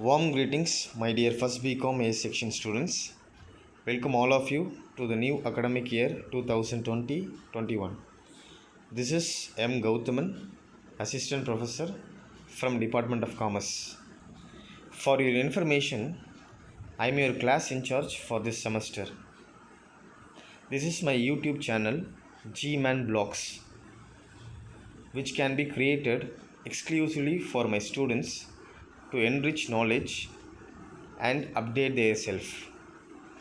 Warm greetings, my dear first BCom A section students. Welcome all of you to the new academic year 2020-21. This is M. Gauthaman, Assistant Professor from Department of Commerce. For your information, I am your class in charge for this semester. This is my YouTube channel, G-Man Blogs, which can be created exclusively for my students to enrich knowledge and update themselves.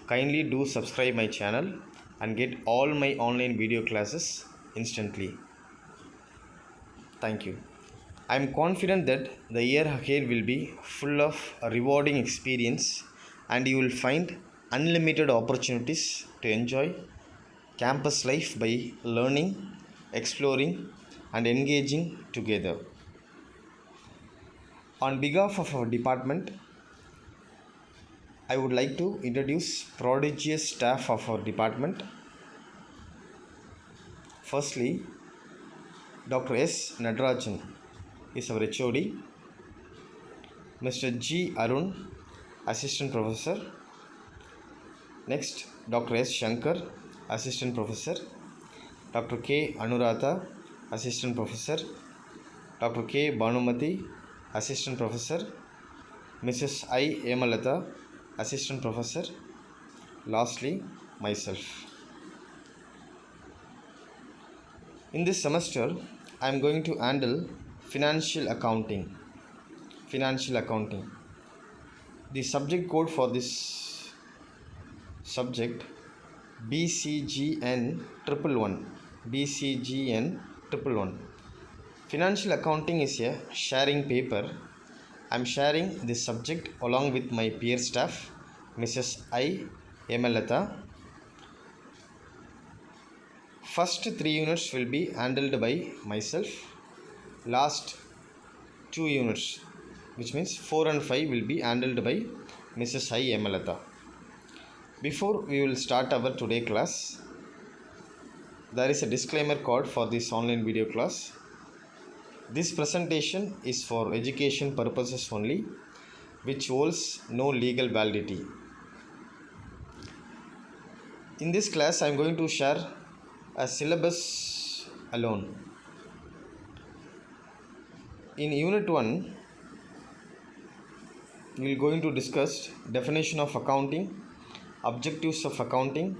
Kindly do subscribe my channel and get all my online video classes instantly. Thank you. I am confident that the year ahead will be full of a rewarding experience and you will find unlimited opportunities to enjoy campus life by learning, exploring and engaging together. On behalf of our department, I would like to introduce prodigious staff of our department. Firstly, Dr. S. Nadarajan is our HOD. Mr. G. Arun, Assistant Professor. Next, Dr. S. Shankar, Assistant Professor. Dr. K. Anuradha, Assistant Professor. Dr. K. Bhanumati, Assistant Professor. Mrs. I. Emalata, Assistant Professor. Lastly, myself. In this semester, I am going to handle financial accounting. The subject code for this subject BCGN 111. Financial accounting is a sharing paper. I am sharing this subject along with my peer staff, Mrs. I. Emalata. First 3 units will be handled by myself. Last 2 units, which means 4 and 5, will be handled by Mrs. I. Emalata. Before we will start our today class, there is a disclaimer card for this online video class. This presentation is for education purposes only, which holds no legal validity. In this class, I am going to share a syllabus alone. In Unit 1, we are going to discuss definition of accounting, objectives of accounting,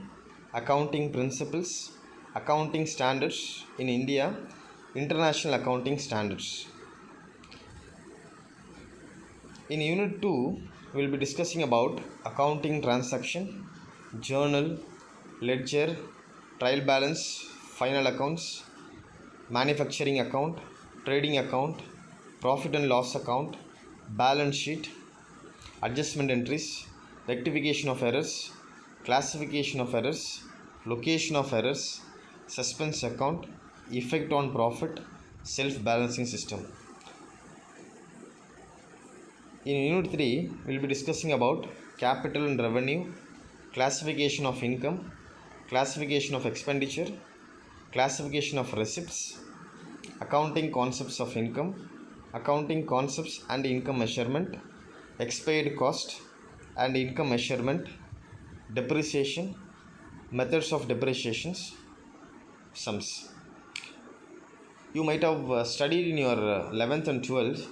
accounting principles, accounting standards in India, international accounting standards. In Unit 2, we will be discussing about accounting transaction, journal, ledger, trial balance, final accounts, manufacturing account, trading account, profit and loss account, balance sheet, adjustment entries, rectification of errors, classification of errors, location of errors, suspense account, effect on profit, self-balancing system. In Unit 3, we will be discussing about capital and revenue, classification of income, classification of expenditure, classification of receipts, accounting concepts of income, accounting concepts and income measurement, expired cost and income measurement, depreciation, methods of depreciations, sums. You might have studied in your 11th and 12th.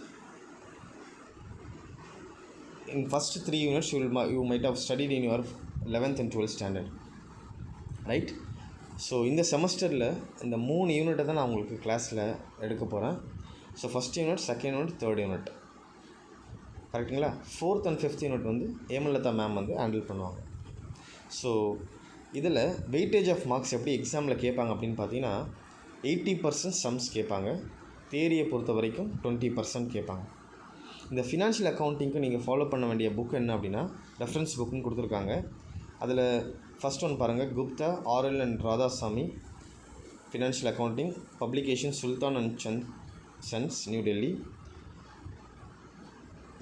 In first 3 units, you might have studied in your 11th and 12th standard, right? So இந்த செமஸ்டரில் இந்த 3 யூனிட்டை தான் நான் உங்களுக்கு கிளாஸில் எடுக்க போகிறேன். So first unit, second unit, third unit, கரெக்டுங்களா? 4th and 5th யூனிட் வந்து ஏமலதா மேம் வந்து ஹேண்டில் பண்ணுவாங்க. ஸோ இதில் வெயிட்டேஜ் ஆஃப் மார்க்ஸ் எப்படி எக்ஸாமில் கேட்பாங்க அப்படின்னு பார்த்தீங்கன்னா 80% சம்ஸ் கேட்பாங்க. தியரியை பொறுத்த வரைக்கும் 20% கேட்பாங்க. இந்த ஃபினான்ஷியல் அக்கௌண்டிங்க்கு நீங்கள் ஃபாலோ பண்ண வேண்டிய புக் என்ன அப்படின்னா ரெஃபரன்ஸ் புக்குன்னு கொடுத்துருக்காங்க. அதில் ஃபஸ்ட் ஒன் பாருங்கள், Gupta, RL and Radhaswamy, financial accounting, publication Sultan and Sons, New Delhi.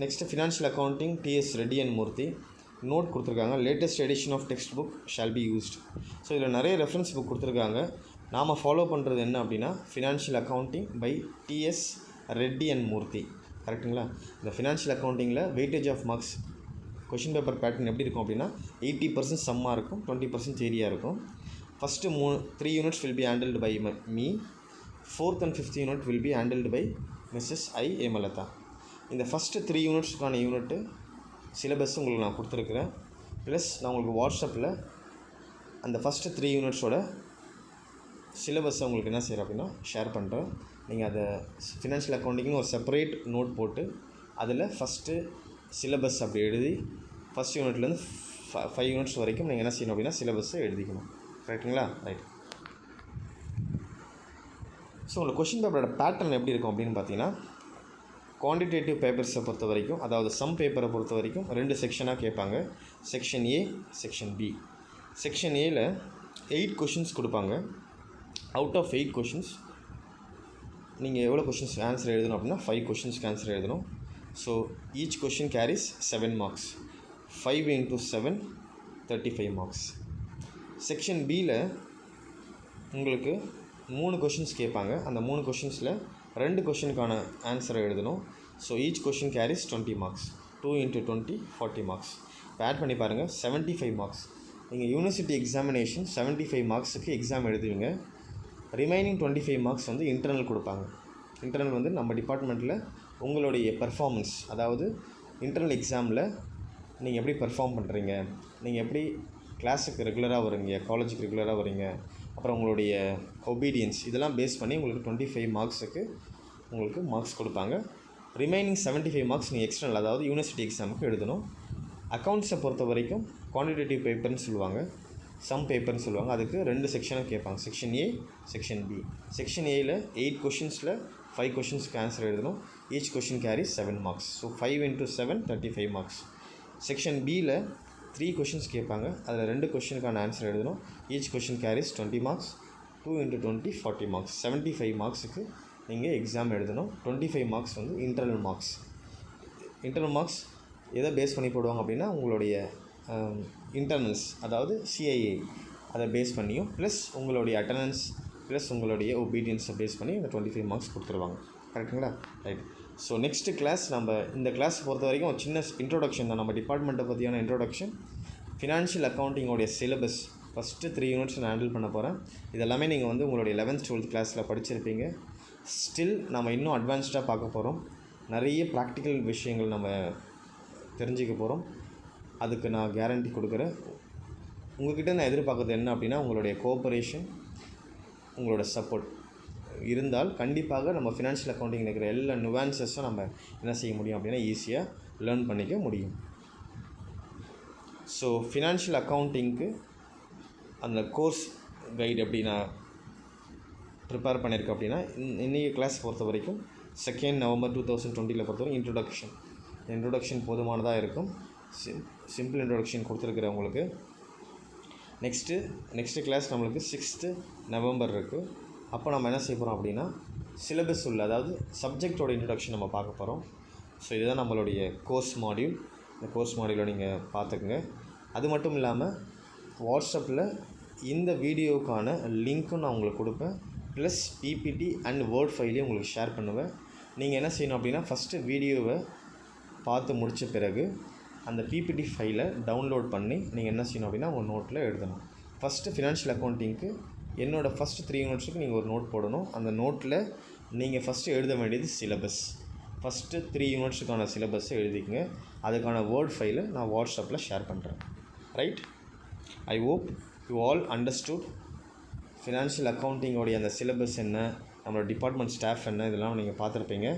Next financial accounting, TS Reddy and Murthy. Note கொடுத்துருக்காங்க, latest edition of text book shall be used. So இதில் நிறைய ரெஃபரன்ஸ் புக் கொடுத்துருக்காங்க. நாம் ஃபாலோ பண்ணுறது என்ன அப்படின்னா financial accounting by TS Reddy and Murthy. கரெக்டுங்களா? இந்த ஃபினான்ஷியல் அக்கௌண்டிங்கில் weightage of marks question paper pattern எப்படி இருக்கும் அப்படின்னா 80% சம்மாக இருக்கும், 20% தியரியாக இருக்கும். First 3 units will be handled by me. 4th and 5th unit will be handled by Mrs I Hemalatha. இந்த ஃபஸ்ட்டு 3 யூனிட்ஸுக்கான யூனிட்டு சிலபஸ் உங்களுக்கு நான் கொடுத்துருக்குறேன். ப்ளஸ் நான் உங்களுக்கு வாட்ஸ்அப்பில் அந்த ஃபஸ்ட்டு 3 யூனிட்ஸோட சிலபஸை உங்களுக்கு என்ன செய்கிறேன் அப்படின்னா ஷேர் பண்ணுறேன். நீங்கள் அதை ஃபினான்ஷியல் அக்கௌண்டிங்னு ஒரு செப்பரேட் நோட் போட்டு அதில் ஃபஸ்ட்டு சிலபஸ் அப்படி எழுதி ஃபஸ்ட் யூனிட்லேருந்து 5 யூனிட்ஸ் வரைக்கும் நீங்கள் என்ன செய்யணும் அப்படின்னா சிலபஸை எழுதிக்கணும். கரெக்டுங்களா? ரைட். ஸோ உங்களுக்கு கொஷின் பேப்பரோட பேட்டர்ன் எப்படி இருக்கும் அப்படின்னு பார்த்தீங்கன்னா, குவான்டிடேட்டிவ் பேப்பர்ஸை பொறுத்த வரைக்கும், அதாவது சம் பேப்பரை பொறுத்த வரைக்கும் 2 செக்ஷனாக கேட்பாங்க. Section A, section B. Section ஏல 8 கொஷின்ஸ் கொடுப்பாங்க. அவுட் ஆஃப் 8 கொஷின்ஸ் நீங்கள் எவ்வளோ கொஷின்ஸ் ஆன்சர் எழுதணும் அப்படின்னா 5 கொஷின்ஸ்க்கு ஆன்சர் எழுதணும். So each question carries 7 marks. 5 into 7 35 marks. Section பியில் உங்களுக்கு 3 கொஷின்ஸ் கேட்பாங்க. அந்த 3 கொஷின்ஸில் 2 கொஷினுக்கான ஆன்சரை எழுதணும். So each question carries 20 marks. 2 into 20 40 marks. இப்போ ஆட் பண்ணி பாருங்கள், 75 மார்க்ஸ். நீங்கள் யூனிவர்சிட்டி எக்ஸாமினேஷன் 75 மார்க்ஸுக்கு எக்ஸாம் எழுதுவீங்க. ரிமைனிங் 25 மார்க்ஸ் வந்து இன்டர்னல் கொடுப்பாங்க. இன்டர்னல் வந்து நம்ம டிபார்ட்மெண்ட்டில் உங்களுடைய பெர்ஃபார்மன்ஸ், அதாவது இன்டர்னல் எக்ஸாமில் நீங்கள் எப்படி பெர்ஃபார்ம் பண்ணுறீங்க, நீங்கள் எப்படி கிளாஸுக்கு ரெகுலராக வரீங்க, காலேஜுக்கு ரெகுலராக வரீங்க, அப்புறம் உங்களுடைய ஒபீடியன்ஸ், இதெல்லாம் பேஸ் பண்ணி உங்களுக்கு 25 மார்க்ஸுக்கு உங்களுக்கு மார்க்ஸ் கொடுப்பாங்க. ரிமைனிங் 75 மார்க்ஸ் நீங்கள் எக்ஸ்டர்னல், அதாவது யூனிவர்சிட்டி எக்ஸாமுக்கு எழுதணும். அக்கௌண்ட்ஸை பொறுத்த வரைக்கும் குவான்டிடேட்டிவ் பேப்பர்னு சொல்லுவாங்க, சம் பேப்பர்னு சொல்லுவாங்க. அதுக்கு 2 செக்ஷனாக கேட்பாங்க, section A, section B. Section ஏயில் 8 கொஷின்ஸில் 5 கொஷின்ஸ்க்கு ஆன்சர் எழுதணும். Each question carries 7 marks. So 5 into 7 35 marks. Section பியில் 3 கொஷின்ஸ் கேட்பாங்க. அதில் 2 கொஷினுக்கான ஆன்சர் எழுதணும். Each question carries 20 marks. 2 into 20 40 marks. 75 மார்க்ஸுக்கு நீங்கள் எக்ஸாம் எழுதணும். 25 மார்க்ஸ் வந்து இன்டர்னல் மார்க்ஸ். இன்டர்னல் மார்க்ஸ் எதை பேஸ் பண்ணி போடுவாங்க அப்படின்னா உங்களுடைய இன்டர்னல்ஸ், அதாவது சிஐஏ, அதை பேஸ் பண்ணியும் ப்ளஸ் உங்களுடைய அட்டண்டன்ஸ் ப்ளஸ் உங்களுடைய ஒபீடியன்ஸை பேஸ் பண்ணி இந்த 25 மார்க்ஸ் கொடுத்துருவாங்க. கரெக்டுங்களா? ரைட். ஸோ நெக்ஸ்ட்டு கிளாஸ், நம்ம இந்த கிளாஸ் பொறுத்த வரைக்கும் ஒரு சின்ன இன்ட்ரோடக்ஷன் தான், நம்ம டிபார்ட்மெண்ட்டை பற்றியான இன்ட்ரோடக்ஷன். ஃபினான்ஷியல் அக்கௌண்டிங்கோடைய சிலபஸ் ஃபஸ்ட்டு 3 யூனிட்ஸ் நான் ஹேண்டில் பண்ண போகிறேன். இதெல்லாமே நீங்கள் வந்து உங்களுடைய 11th 12th கிளாஸில் படிச்சிருப்பீங்க. ஸ்டில் நம்ம இன்னும் அட்வான்ஸ்டாக பார்க்க போகிறோம். நிறைய ப்ராக்டிக்கல் விஷயங்கள் நம்ம தெரிஞ்சுக்க போகிறோம். அதுக்கு நான் கேரண்டி கொடுக்குறேன். உங்கள்கிட்ட நான் எதிர்பார்க்குறது என்ன அப்படின்னா உங்களுடைய கோஆப்ரேஷன், உங்களோட சப்போர்ட் இருந்தால் கண்டிப்பாக நம்ம ஃபினான்ஷியல் அக்கௌண்டிங்கில் இருக்கிற எல்லா நுவான்சஸும் நம்ம என்ன செய்ய முடியும் அப்படின்னா ஈஸியாக லேர்ன் பண்ணிக்க முடியும். ஸோ ஃபினான்ஷியல் அக்கௌண்டிங்க்கு அந்த கோர்ஸ் கைடு எப்படி நான் ப்ரிப்பேர் பண்ணியிருக்கேன் அப்படின்னா, இன்றைக்கி கிளாஸ் பொறுத்த வரைக்கும் 2nd November 2020 பொறுத்தவரைக்கும் இன்ட்ரோடக்ஷன் போதுமானதாக இருக்கும். சிம்பிள் இன்ட்ரோடக்ஷன் கொடுத்துருக்குறேன் உங்களுக்கு. நெக்ஸ்ட்டு கிளாஸ் நம்மளுக்கு 6th November இருக்குது. அப்போ நம்ம என்ன செய்ய போகிறோம் அப்படின்னா சிலபஸ் உள்ள, அதாவது சப்ஜெக்டோட இன்ட்ரோடக்ஷன் நம்ம பார்க்க போகிறோம். ஸோ இதுதான் நம்மளுடைய கோர்ஸ் மாடியூல். இந்த கோர்ஸ் மாடியூலை நீங்கள் பார்த்துக்குங்க. அது மட்டும் இல்லாமல் வாட்ஸ்அப்பில் இந்த வீடியோவுக்கான லிங்க்கும் நான் உங்களுக்கு கொடுப்பேன். ப்ளஸ் பிபிடி அண்ட் வேர்ட் ஃபைலையும் உங்களுக்கு ஷேர் பண்ணுவேன். நீங்கள் என்ன செய்யணும் அப்படின்னா ஃபஸ்ட்டு வீடியோவை பார்த்து முடித்த பிறகு அந்த பிபிடி ஃபைலை டவுன்லோட் பண்ணி நீங்கள் என்ன செய்யணும் அப்படின்னா உங்கள் நோட்டில் எழுதணும். ஃபஸ்ட்டு ஃபினான்ஷியல் அக்கௌண்டிங்க்கு என்னோடய ஃபஸ்ட்டு 3 யூனிட்ஸுக்கு நீங்கள் ஒரு நோட் போடணும். அந்த நோட்டில் நீங்கள் ஃபஸ்ட்டு எழுத வேண்டியது சிலபஸ். ஃபஸ்ட்டு 3 யூனிட்ஸுக்கான சிலபஸை எழுதிக்கங்க. அதுக்கான வேர்ட் ஃபைலை நான் வாட்ஸ்அப்பில் ஷேர் பண்ணுறேன். Right. I hope you all understood financial அக்கௌண்டிங்கோடைய அந்த சிலபஸ் என்ன, நம்மளோட டிபார்ட்மெண்ட் ஸ்டாஃப் என்ன, இதெல்லாம் நீங்கள் பார்த்துருப்பீங்க.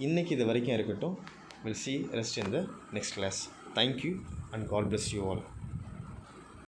இன்றைக்கி இது வரைக்கும் இருக்கட்டும். We'll see rest in the next class. Thank you and God bless you all.